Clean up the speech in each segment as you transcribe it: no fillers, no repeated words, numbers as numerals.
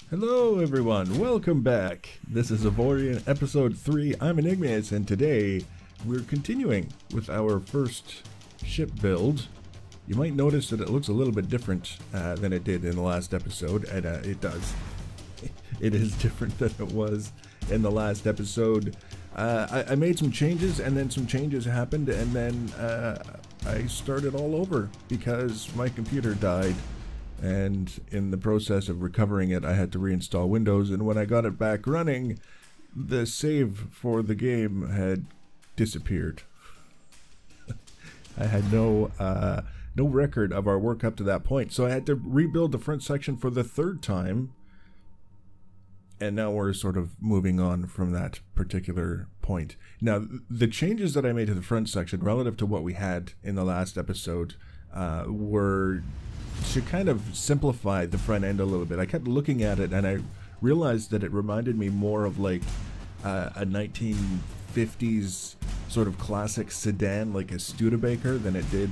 Hello everyone, welcome back. This is Avorion episode 3. I'm Enigmas, and today we're continuing with our first ship build. You might notice that it looks a little bit different than it did in the last episode, and it does. It is different than it was in the last episode. I made some changes, and then some changes happened, and then I started all over because my computer died. And in the process of recovering it, I had to reinstall Windows, and when I got it back running, the save for the game had disappeared. I had no record of our work up to that point, so I had to rebuild the front section for the third time, and now we're sort of moving on from that particular point. Now, the changes that I made to the front section relative to what we had in the last episode were to kind of simplify the front end a little bit. I kept looking at it and I realized that it reminded me more of like a 1950s sort of classic sedan, like a Studebaker, than it did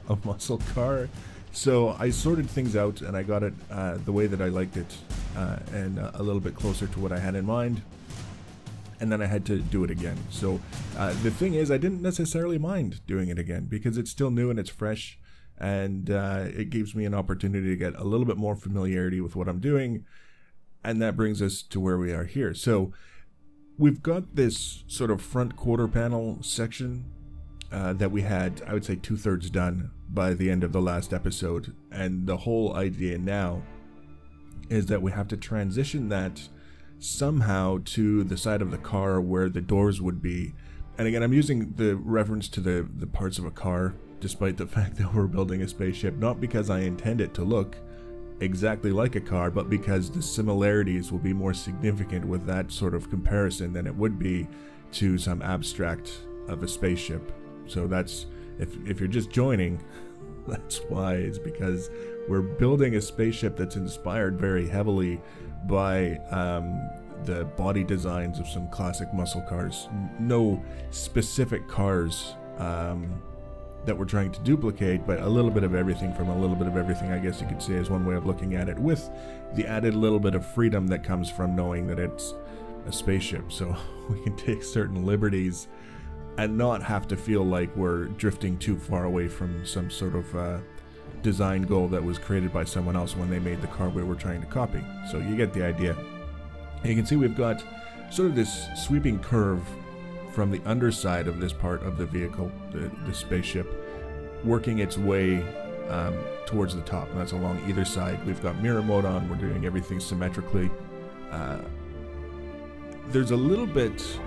a muscle car. So I sorted things out and I got it the way that I liked it, and a little bit closer to what I had in mind. And then I had to do it again. So the thing is, I didn't necessarily mind doing it again because it's still new and it's fresh. And it gives me an opportunity to get a little bit more familiarity with what I'm doing, and that brings us to where we are here. So we've got this sort of front quarter panel section that we had, I would say, 2/3 done by the end of the last episode, and the whole idea now is that we have to transition that somehow to the side of the car where the doors would be. And again, I'm using the reference to the parts of a car, despite the fact that we're building a spaceship, not because I intend it to look exactly like a car, but because the similarities will be more significant with that sort of comparison than it would be to some abstract of a spaceship. So that's, if you're just joining, that's why. It's because we're building a spaceship that's inspired very heavily by the body designs of some classic muscle cars. No specific cars that we're trying to duplicate, but a little bit of everything from a little bit of everything, I guess you could say, is one way of looking at it, with the added little bit of freedom that comes from knowing that it's a spaceship. So we can take certain liberties and not have to feel like we're drifting too far away from some sort of design goal that was created by someone else when they made the car we were trying to copy. So you get the idea. And you can see we've got sort of this sweeping curve from the underside of this part of the vehicle, the spaceship, working its way towards the top, and that's along either side. We've got mirror mode on, we're doing everything symmetrically. There's a little bit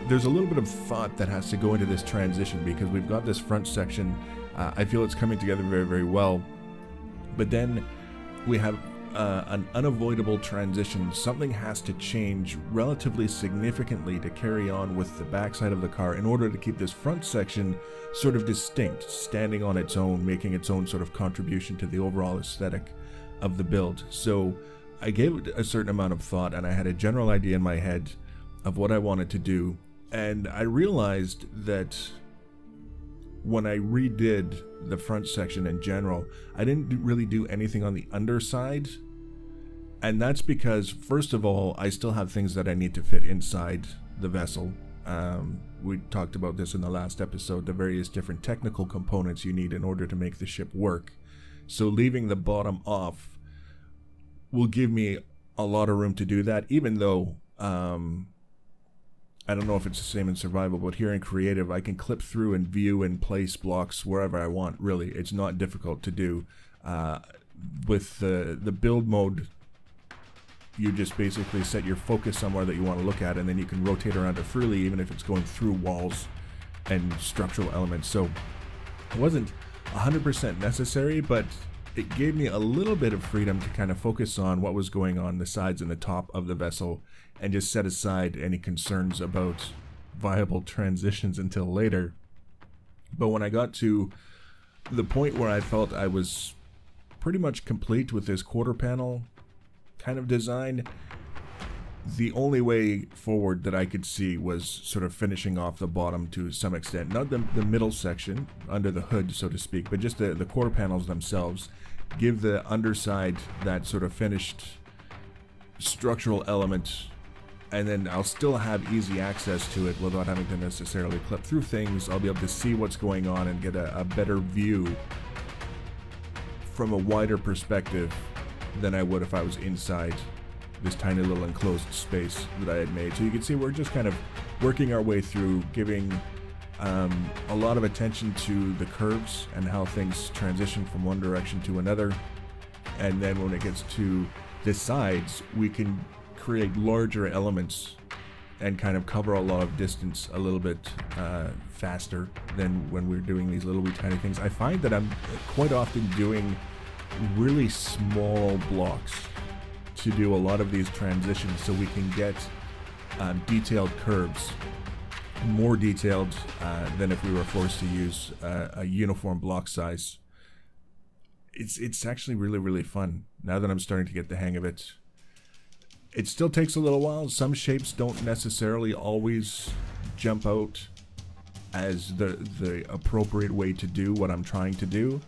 of thought that has to go into this transition, because we've got this front section. I feel it's coming together very, very well, but then we have an unavoidable transition. Something has to change relatively significantly to carry on with the backside of the car in order to keep this front section sort of distinct, standing on its own, making its own sort of contribution to the overall aesthetic of the build. So I gave it a certain amount of thought, and I had a general idea in my head of what I wanted to do, and I realized that when I redid the front section in general, I didn't really do anything on the underside. And that's because, first of all, I still have things that I need to fit inside the vessel. We talked about this in the last episode, the various different technical components you need in order to make the ship work. So leaving the bottom off will give me a lot of room to do that, even though I don't know if it's the same in survival, but here in creative, I can clip through and view and place blocks wherever I want. Really, it's not difficult to do. With the build mode, you just basically set your focus somewhere that you want to look at, and then you can rotate around it freely, even if it's going through walls and structural elements. So it wasn't 100% necessary, but it gave me a little bit of freedom to kind of focus on what was going on the sides and the top of the vessel, and just set aside any concerns about viable transitions until later. But when I got to the point where I felt I was pretty much complete with this quarter panel kind of design, the only way forward that I could see was sort of finishing off the bottom to some extent. Not the middle section, under the hood, so to speak, but just the quarter panels themselves. Give the underside that sort of finished structural element, and then I'll still have easy access to it without having to necessarily clip through things. I'll be able to see what's going on and get a better view from a wider perspective than I would if I was inside this tiny little enclosed space that I had made. So you can see we're just kind of working our way through, giving a lot of attention to the curves and how things transition from one direction to another. And then when it gets to the sides, we can create larger elements and kind of cover a lot of distance a little bit faster than when we're doing these little wee tiny things. I find that I'm quite often doing really small blocks to do a lot of these transitions, so we can get detailed curves, more detailed than if we were forced to use a uniform block size. It's actually really fun now that I'm starting to get the hang of it. It still takes a little while. Some shapes don't necessarily always jump out as the appropriate way to do what I'm trying to do,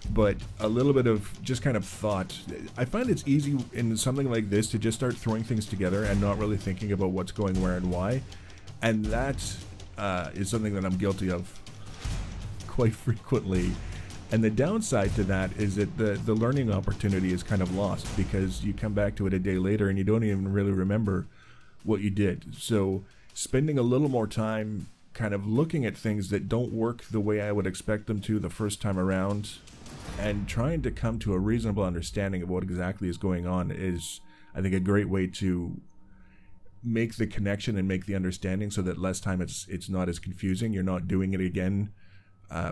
but a little bit of just kind of thought. I find it's easy in something like this to just start throwing things together and not really thinking about what's going where and why, and that is something that I'm guilty of quite frequently. And the downside to that is that the learning opportunity is kind of lost, because you come back to it a day later and you don't even really remember what you did. So spending a little more time kind of looking at things that don't work the way I would expect them to the first time around, and trying to come to a reasonable understanding of what exactly is going on, is, I think, a great way to make the connection and make the understanding, so that less time it's not as confusing. You're not doing it again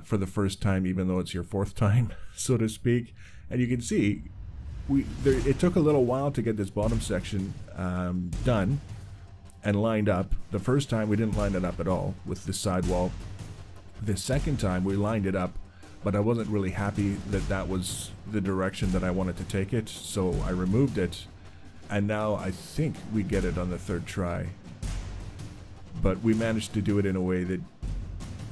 for the first time, even though it's your fourth time, so to speak. And you can see it took a little while to get this bottom section done and lined up. The first time we didn't line it up at all with the sidewall. The second time we lined it up, but I wasn't really happy that that was the direction that I wanted to take it, so I removed it, and now I think we get it on the third try. But we managed to do it in a way that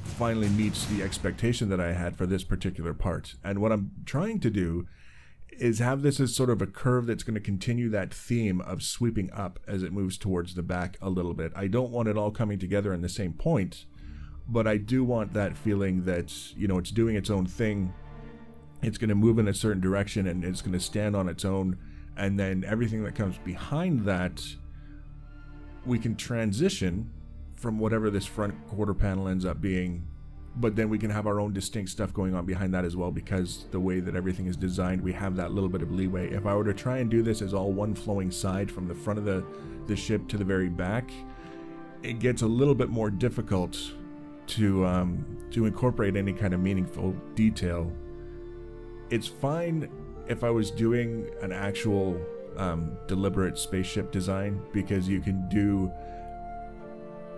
finally meets the expectation that I had for this particular part. And what I'm trying to do is have this as sort of a curve that's going to continue that theme of sweeping up as it moves towards the back a little bit. I don't want it all coming together in the same point, but I do want that feeling that, you know, it's doing its own thing. It's going to move in a certain direction and it's going to stand on its own. And then everything that comes behind that, we can transition from whatever this front quarter panel ends up being, but then we can have our own distinct stuff going on behind that as well, because the way that everything is designed, we have that little bit of leeway. If I were to try and do this as all one flowing side from the front of the ship to the very back, it gets a little bit more difficult to incorporate any kind of meaningful detail. It's fine if I was doing an actual deliberate spaceship design, because you can do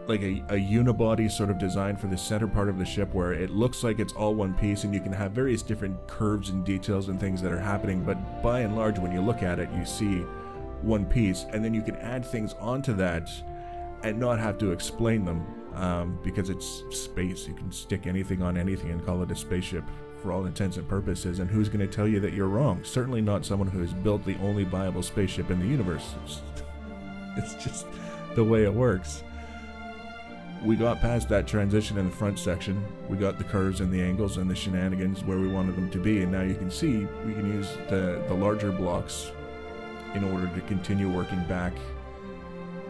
like a unibody sort of design for the center part of the ship, where it looks like it's all one piece, and you can have various different curves and details and things that are happening, but by and large, when you look at it, you see one piece, and then you can add things onto that and not have to explain them, because it's space. You can stick anything on anything and call it a spaceship for all intents and purposes, and who's going to tell you that you're wrong? Certainly not someone who has built the only viable spaceship in the universe. It's just the way it works. We got past that transition in the front section. We got the curves and the angles and the shenanigans where we wanted them to be, and now you can see we can use the larger blocks in order to continue working back,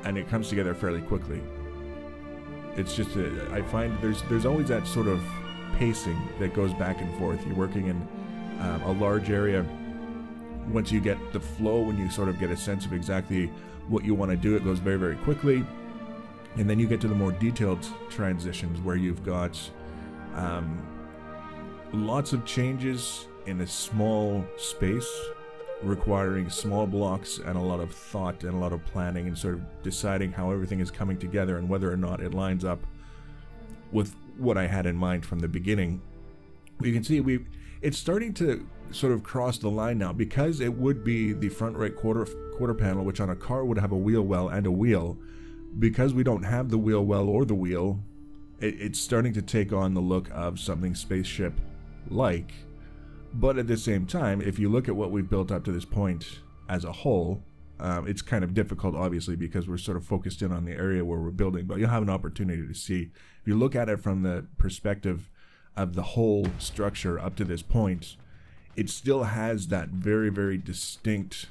and it comes together fairly quickly. It's just I find there's always that sort of pacing that goes back and forth. You're working in a large area. Once you get the flow, when you sort of get a sense of exactly what you want to do, it goes very quickly. And then you get to the more detailed transitions, where you've got lots of changes in a small space, requiring small blocks and a lot of thought and a lot of planning, and sort of deciding how everything is coming together and whether or not it lines up with what I had in mind from the beginning. you can see it's starting to sort of cross the line now, because it would be the front right quarter panel, which on a car would have a wheel well and a wheel. Because we don't have the wheel well or the wheel, it's starting to take on the look of something spaceship-like. But at the same time, if you look at what we've built up to this point as a whole, it's kind of difficult, obviously, because we're sort of focused in on the area where we're building, but you'll have an opportunity to see. If you look at it from the perspective of the whole structure up to this point, it still has that very, very distinct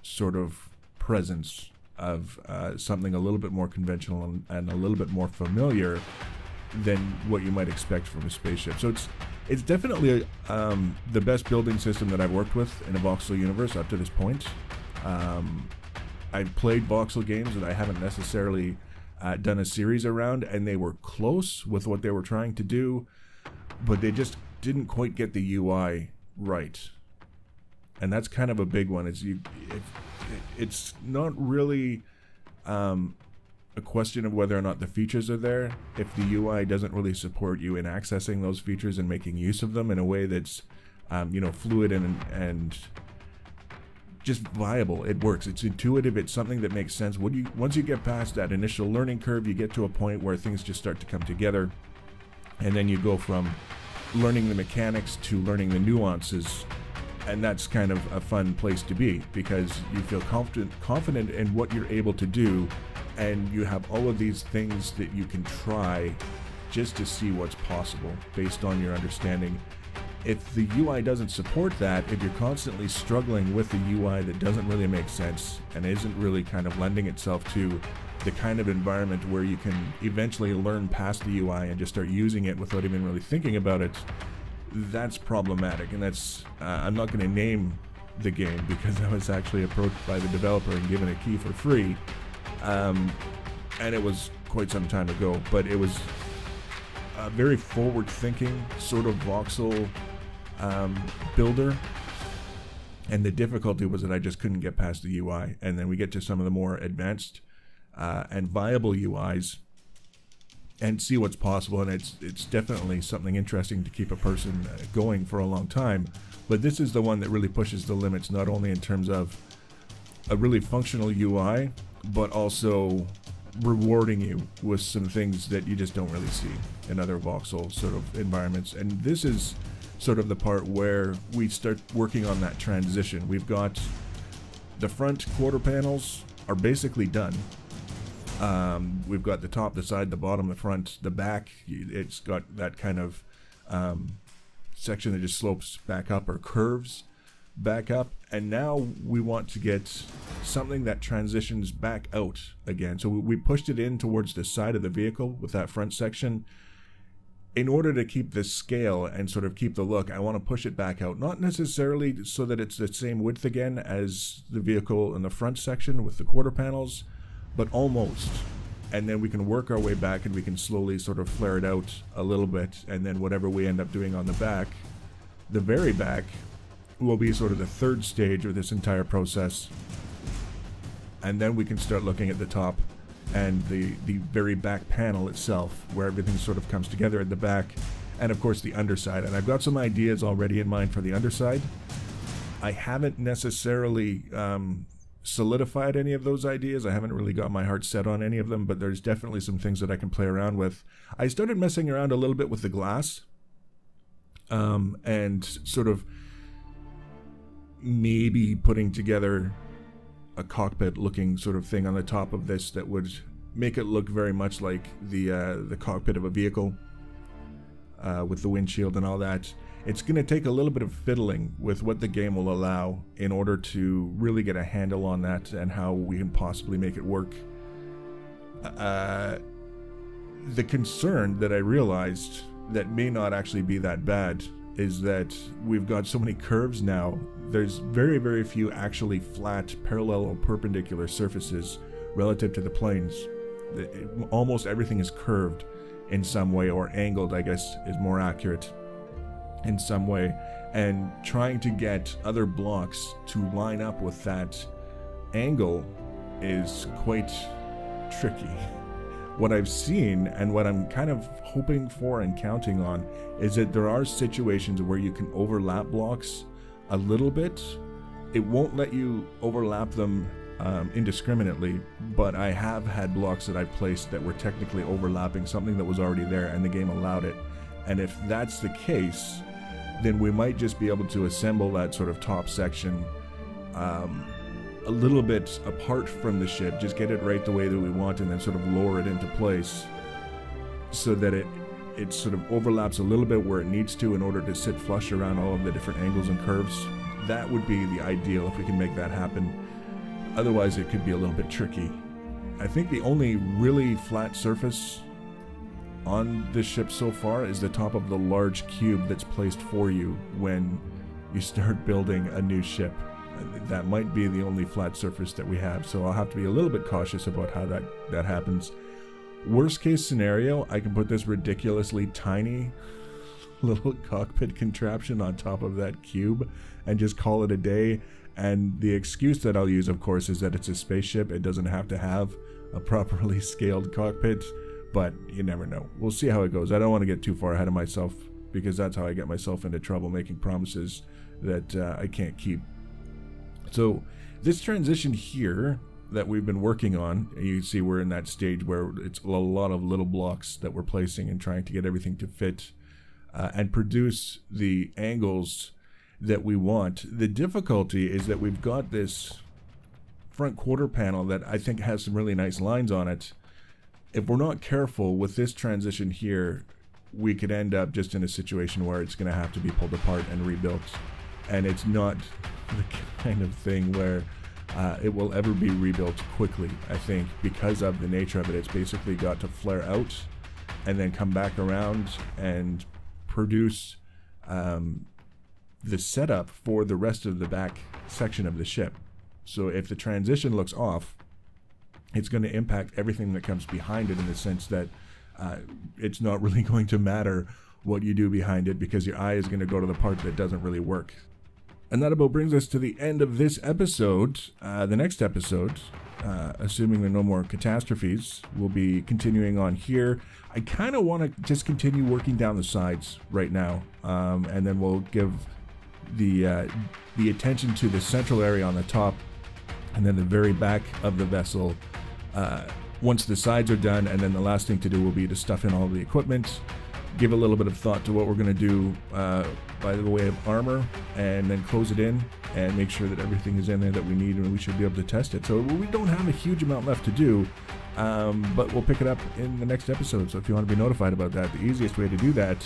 sort of presence of something a little bit more conventional and a little bit more familiar than what you might expect from a spaceship. So it's definitely the best building system that I've worked with in a voxel universe up to this point. I've played voxel games that I haven't necessarily done a series around, and they were close with what they were trying to do, but they just didn't quite get the UI right. And that's kind of a big one. It's not really a question of whether or not the features are there. If the UI doesn't really support you in accessing those features and making use of them in a way that's fluid and just viable, it works. It's intuitive. It's something that makes sense. Once you get past that initial learning curve, you get to a point where things just start to come together, and then you go from learning the mechanics to learning the nuances. And that's kind of a fun place to be, because you feel confident in what you're able to do, and you have all of these things that you can try just to see what's possible based on your understanding. If the UI doesn't support that, if you're constantly struggling with the UI that doesn't really make sense and isn't really kind of lending itself to the kind of environment where you can eventually learn past the UI and just start using it without even really thinking about it, that's problematic. And that's I'm not going to name the game, because I was actually approached by the developer and given a key for free, and it was quite some time ago, but it was a very forward-thinking sort of voxel builder, and the difficulty was that I just couldn't get past the UI. And then we get to some of the more advanced and viable UIs and see what's possible, and it's definitely something interesting to keep a person going for a long time. But this is the one that really pushes the limits, not only in terms of a really functional UI, but also rewarding you with some things that you just don't really see in other voxel sort of environments. And this is sort of the part where we start working on that transition. We've got the front quarter panels are basically done. We've got the top, the side, the bottom, the front, the back. It's got that kind of section that just slopes back up or curves back up. And now we want to get something that transitions back out again. So we pushed it in towards the side of the vehicle with that front section. In order to keep the scale and sort of keep the look, I want to push it back out. Not necessarily so that it's the same width again as the vehicle in the front section with the quarter panels, but almost. And then we can work our way back, and we can slowly sort of flare it out a little bit, and then whatever we end up doing on the back, the very back, will be sort of the third stage of this entire process. And then we can start looking at the top and the very back panel itself, where everything sort of comes together at the back, and of course the underside. And I've got some ideas already in mind for the underside. I haven't necessarily solidified any of those ideas. I haven't really got my heart set on any of them, but there's definitely some things that I can play around with. I started messing around a little bit with the glass, and sort of maybe putting together a cockpit looking sort of thing on the top of this that would make it look very much like the cockpit of a vehicle, with the windshield and all that. It's going to take a little bit of fiddling with what the game will allow in order to really get a handle on that and how we can possibly make it work. The concern that I realized that may not actually be that bad is that we've got so many curves now. There's very, very few actually flat, parallel, or perpendicular surfaces relative to the planes. Almost everything is curved in some way, or angled, I guess is more accurate, in some way. And trying to get other blocks to line up with that angle is quite tricky. what I've seen and what I'm kind of hoping for and counting on is that there are situations where you can overlap blocks a little bit. It won't let you overlap them indiscriminately, but I have had blocks that I've placed that were technically overlapping something that was already there and the game allowed it. And if that's the case, then we might just be able to assemble that sort of top section a little bit apart from the ship, just get it right the way that we want, and then sort of lower it into place so that it sort of overlaps a little bit where it needs to in order to sit flush around all of the different angles and curves. That would be the ideal if we can make that happen. Otherwise it could be a little bit tricky. I think the only really flat surface on this ship so far is the top of the large cube that's placed for you when you start building a new ship. That might be the only flat surface that we have, so I'll have to be a little bit cautious about how that happens. Worst case scenario, I can put this ridiculously tiny little cockpit contraption on top of that cube and just call it a day. And the excuse that I'll use, of course, is that it's a spaceship. It doesn't have to have a properly scaled cockpit, but you never know. We'll see how it goes. I don't want to get too far ahead of myself, because that's how I get myself into trouble, making promises that I can't keep. So this transition here that we've been working on, you see we're in that stage where it's a lot of little blocks that we're placing and trying to get everything to fit and produce the angles that we want. The difficulty is that we've got this front quarter panel that I think has some really nice lines on it. If we're not careful with this transition here, we could end up just in a situation where it's going to have to be pulled apart and rebuilt. And it's not the kind of thing where it will ever be rebuilt quickly, I think, because of the nature of it. It's basically got to flare out and then come back around and produce the setup for the rest of the back section of the ship. So if the transition looks off, it's going to impact everything that comes behind it, in the sense that it's not really going to matter what you do behind it, because your eye is going to go to the part that doesn't really work. And that about brings us to the end of this episode. The next episode, assuming there are no more catastrophes, we'll be continuing on here. I kind of want to just continue working down the sides right now, and then we'll give the attention to the central area on the top, and then the very back of the vessel once the sides are done. And then the last thing to do will be to stuff in all the equipment, give a little bit of thought to what we're going to do by the way of armor, and then close it in and make sure that everything is in there that we need, and we should be able to test it. So we don't have a huge amount left to do, but we'll pick it up in the next episode. So if you want to be notified about that, the easiest way to do that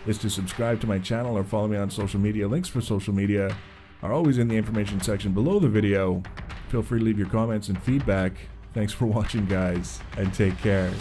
is to subscribe to my channel or follow me on social media. Links for social media are always in the information section below the video. Feel free to leave your comments and feedback. Thanks for watching, guys, and take care.